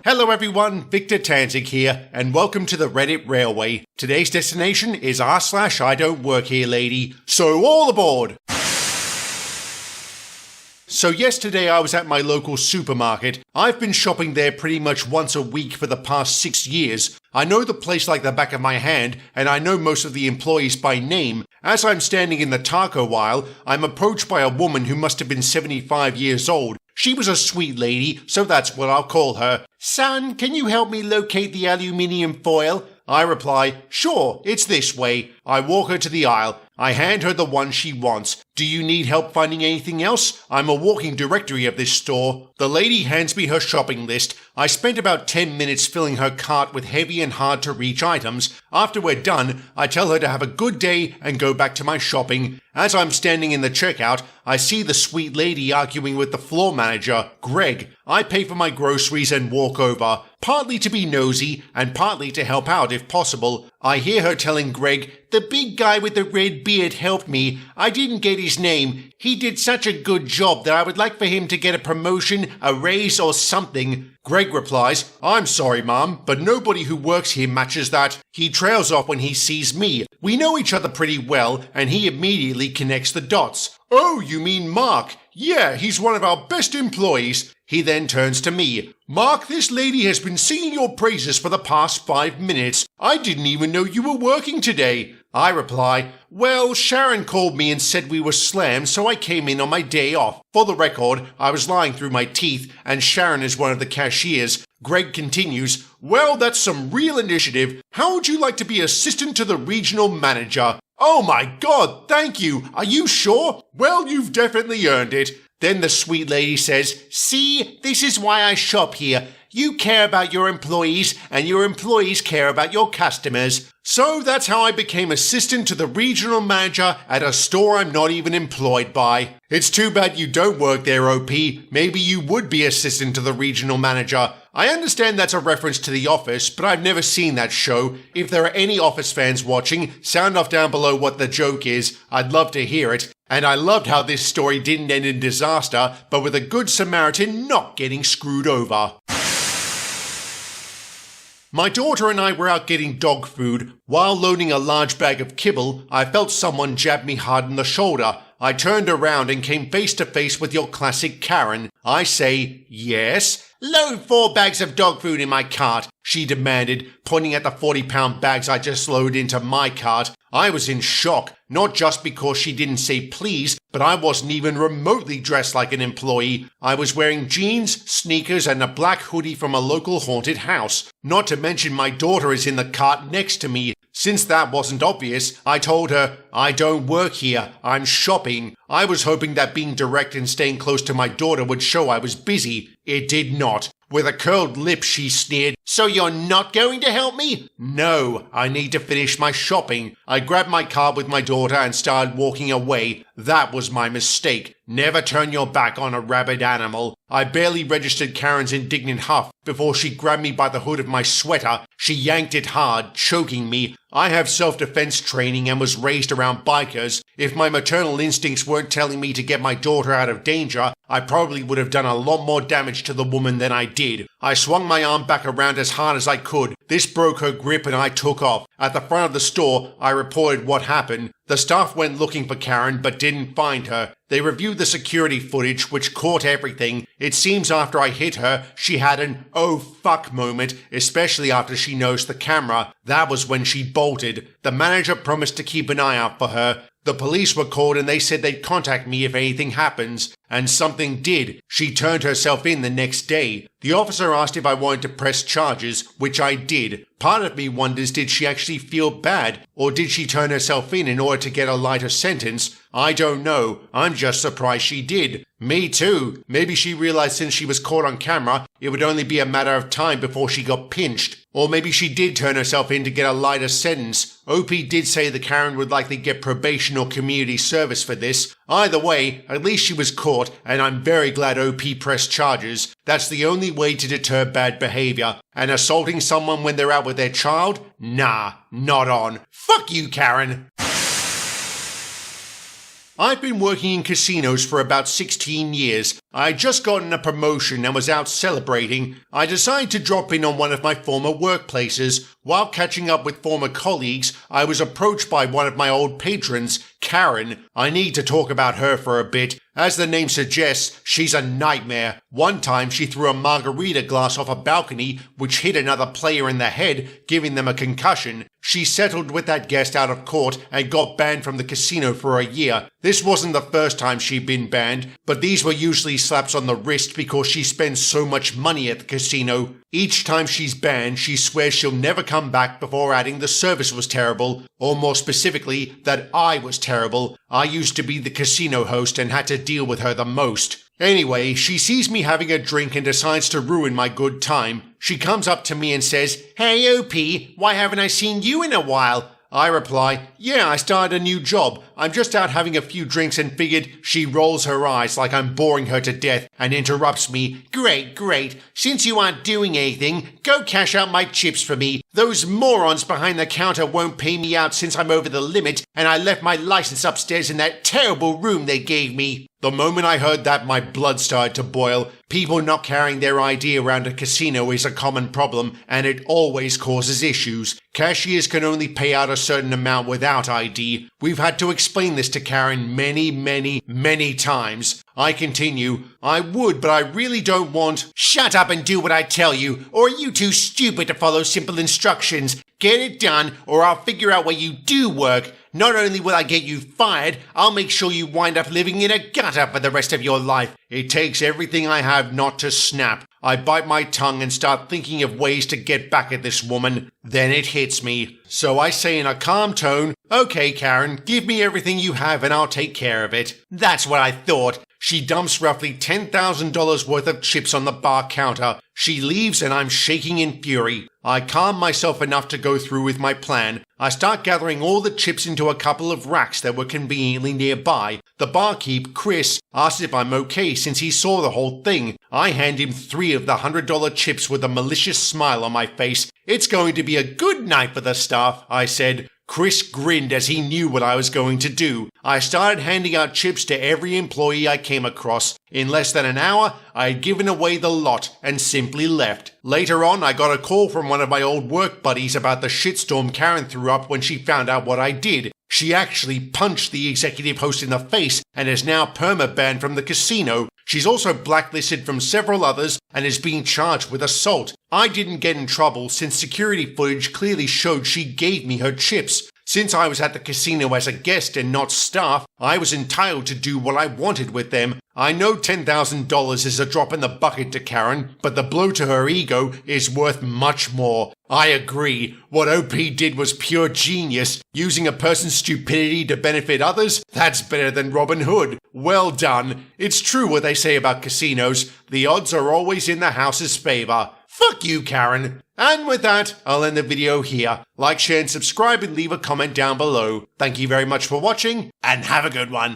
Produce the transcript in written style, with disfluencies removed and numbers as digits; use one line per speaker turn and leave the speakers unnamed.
Hello everyone, Victor Tanzig here, and welcome to the Reddit Railway. Today's destination is r/Idontworkherelady, so all aboard! So yesterday I was at my local supermarket. I've been shopping there pretty much once a week for the past 6 years. I know the place like the back of my hand, and I know most of the employees by name. As I'm standing in the taco aisle, I'm approached by a woman who must have been 75 years old. She was a sweet lady, so that's what I'll call her. "Son, can you help me locate the aluminium foil?" I reply, "Sure, it's this way." I walk her to the aisle. I hand her the one she wants. "Do you need help finding anything else? I'm a walking directory of this store." The lady hands me her shopping list. I spent about 10 minutes filling her cart with heavy and hard to reach items. After we're done, I tell her to have a good day and go back to my shopping. As I'm standing in the checkout, I see the sweet lady arguing with the floor manager, Greg. I pay for my groceries and walk over, partly to be nosy and partly to help out if possible. I hear her telling Greg, "The big guy with the red beard helped me. I didn't get his name. He did such a good job that I would like for him to get a promotion, a raise or something." Greg replies, "I'm sorry, Mom, but nobody who works here matches that." He trails off when he sees me. We know each other pretty well, and he immediately connects the dots. "Oh, you mean Mark? Yeah, he's one of our best employees." He then turns to me. "Mark, this lady has been singing your praises for the past 5 minutes. I didn't even know you were working today." I reply, "Well, Sharon called me and said we were slammed, so I came in on my day off. For the record, I was lying through my teeth, and Sharon is one of the cashiers." Greg continues, "Well, that's some real initiative. How would you like to be assistant to the regional manager?" "Oh my God, thank you. Are you sure?" "Well, you've definitely earned it." Then the sweet lady says, "See, this is why I shop here. You care about your employees, and your employees care about your customers." So that's how I became assistant to the regional manager at a store I'm not even employed by. It's too bad you don't work there, OP. Maybe you would be assistant to the regional manager. I understand that's a reference to The Office, but I've never seen that show. If there are any Office fans watching, sound off down below what the joke is. I'd love to hear it. And I loved how this story didn't end in disaster, but with a good Samaritan not getting screwed over. My daughter and I were out getting dog food. While loading a large bag of kibble, I felt someone jab me hard in the shoulder. I turned around and came face to face with your classic Karen. I say, "Yes?" "Load 4 bags of dog food in my cart," she demanded, pointing at the 40-pound bags I just loaded into my cart. I was in shock, not just because she didn't say please, but I wasn't even remotely dressed like an employee. I was wearing jeans, sneakers, and a black hoodie from a local haunted house. Not to mention my daughter is in the cart next to me. Since that wasn't obvious, I told her, "I don't work here, I'm shopping." I was hoping that being direct and staying close to my daughter would show I was busy. It did not. With a curled lip, she sneered, "So you're not going to help me?" "No, I need to finish my shopping." I grabbed my card with my daughter and started walking away. That was my mistake. Never turn your back on a rabid animal. I barely registered Karen's indignant huff before she grabbed me by the hood of my sweater. She yanked it hard, choking me. I have self-defense training and was raised around bikers. If my maternal instincts weren't telling me to get my daughter out of danger, I probably would have done a lot more damage to the woman than I did. I swung my arm back around as hard as I could. This broke her grip and I took off. At the front of the store, I reported what happened. The staff went looking for Karen but didn't find her. They reviewed the security footage, which caught everything. It seems after I hit her, she had an "oh fuck" moment, especially after she noticed the camera. That was when she bolted. The manager promised to keep an eye out for her. The police were called and they said they'd contact me if anything happens. And something did. She turned herself in the next day. The officer asked if I wanted to press charges, which I did. Part of me wonders, did she actually feel bad? Or did she turn herself in order to get a lighter sentence? I don't know. I'm just surprised she did. Me too. Maybe she realized since she was caught on camera, it would only be a matter of time before she got pinched. Or maybe she did turn herself in to get a lighter sentence. OP did say the Karen would likely get probation or community service for this. Either way, at least she was caught, and I'm very glad OP pressed charges. That's the only way to deter bad behavior. And assaulting someone when they're out with their child? Nah, not on. Fuck you, Karen! I've been working in casinos for about 16 years. I had just gotten a promotion and was out celebrating. I decided to drop in on one of my former workplaces. While catching up with former colleagues, I was approached by one of my old patrons, Karen. I need to talk about her for a bit. As the name suggests, she's a nightmare. One time she threw a margarita glass off a balcony, which hit another player in the head, giving them a concussion. She settled with that guest out of court and got banned from the casino for a year. This wasn't the first time she'd been banned, but these were usually slaps on the wrist because she spends so much money at the casino. Each time she's banned, she swears she'll never come back before adding the service was terrible, or more specifically, that I was terrible. I used to be the casino host and had to deal with her the most. Anyway, she sees me having a drink and decides to ruin my good time. She comes up to me and says, "Hey OP, why haven't I seen you in a while?" I reply, "Yeah, I started a new job. I'm just out having a few drinks and figured." She rolls her eyes like I'm boring her to death and interrupts me. Great. Since you aren't doing anything, go cash out my chips for me. Those morons behind the counter won't pay me out since I'm over the limit, and I left my license upstairs in that terrible room they gave me." The moment I heard that, my blood started to boil. People not carrying their ID around a casino is a common problem, and it always causes issues. Cashiers can only pay out a certain amount without ID. We've had to explain this to Karen many times. I continue, "I would, but I really don't want—" "Shut up and do what I tell you, or are you too stupid to follow simple instructions? Get it done, or I'll figure out where you do work. Not only will I get you fired, I'll make sure you wind up living in a gutter for the rest of your life." It takes everything I have not to snap. I bite my tongue and start thinking of ways to get back at this woman. Then it hits me. So I say in a calm tone, "Okay, Karen, give me everything you have and I'll take care of it." "That's what I thought." She dumps roughly $10,000 worth of chips on the bar counter. She leaves and I'm shaking in fury. I calm myself enough to go through with my plan. I start gathering all the chips into a couple of racks that were conveniently nearby. The barkeep, Chris, asks if I'm okay since he saw the whole thing. I hand him 3 of the $100 chips with a malicious smile on my face. "It's going to be a good night for the staff," I said. Chris grinned as he knew what I was going to do. I started handing out chips to every employee I came across. In less than an hour, I had given away the lot and simply left. Later on, I got a call from one of my old work buddies about the shitstorm Karen threw up when she found out what I did. She actually punched the executive host in the face and is now perma-banned from the casino. She's also blacklisted from several others and is being charged with assault. I didn't get in trouble since security footage clearly showed she gave me her chips. Since I was at the casino as a guest and not staff, I was entitled to do what I wanted with them. I know $10,000 is a drop in the bucket to Karen, but the blow to her ego is worth much more. I agree. What OP did was pure genius. Using a person's stupidity to benefit others? That's better than Robin Hood. Well done. It's true what they say about casinos. The odds are always in the house's favor. Fuck you, Karen. And with that, I'll end the video here. Like, share, and subscribe and leave a comment down below. Thank you very much for watching, and have a good one.